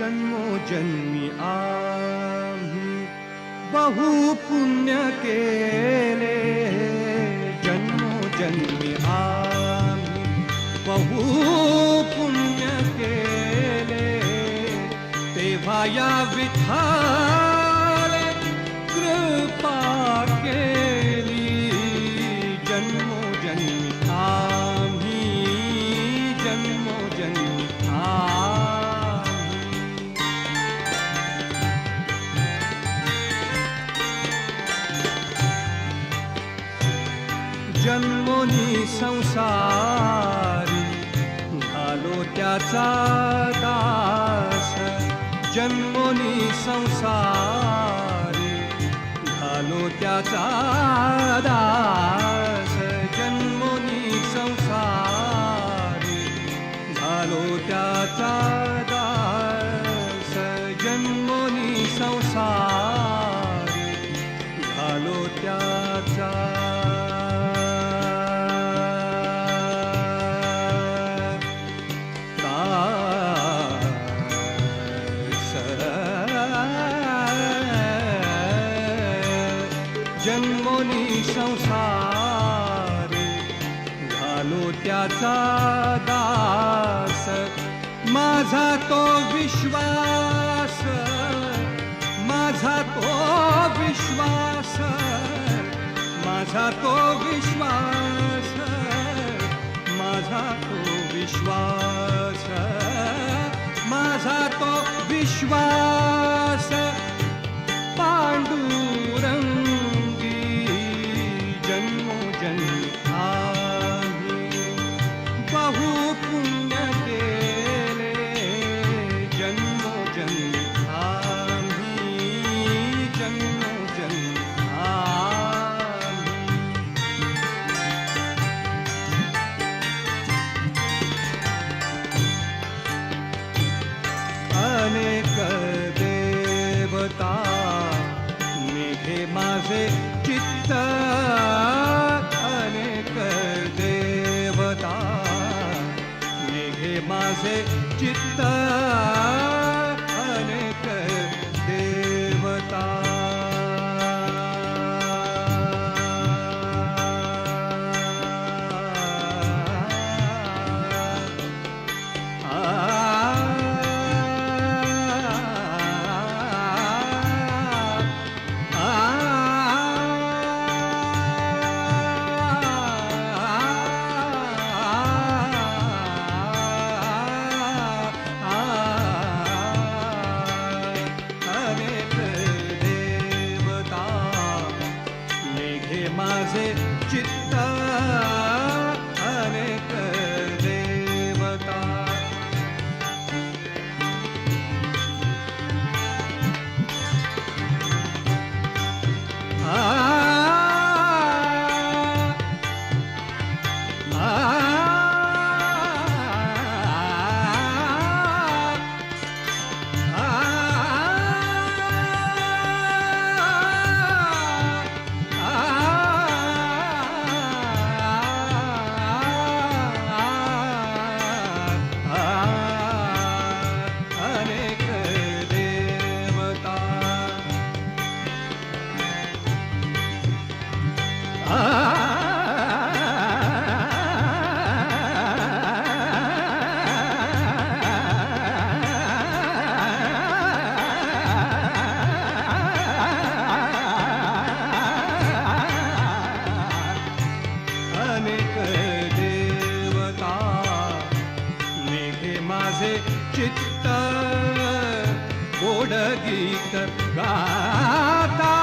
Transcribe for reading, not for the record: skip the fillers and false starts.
जन्मोजन्मी आम्ही बहु पुण्य केले, जन्मोजन्मी आम्ही बहु पुण्य केले, तेव्हा या विठ्ठल कृपा केली, जन्मोजन्मी आम्ही, जन्मोजन्मी आम्ही. जन्मोनी संसारी झालो त्याचा दास, जन्मोनी संसारी झालो त्याचा दास, जन्मोनी संसारी झालो त्याचा दास, जन्मोनी संसारी झालो त्याचा जन्मोनी संसारी झालो त्याचा दास. माझा तो विश्वास, माझा तो विश्वास, माझा तो विश्वास, माझा तो विश्वास, माझा तो विश्वास पांडुरंगी, जन्मोजन्मी आम्ही बहु पुण्य केले, जन्मोजन्मी आम्ही, जन्मोजन्मी आम्ही. अनेक देवता निघे माझे चित्त, अनेक देवता निघे माझे चित्त, अनेक देवता माझे चित्त, अनेक देवता. अनेक देवता निघे माझे चित्त, गोड गीत गाता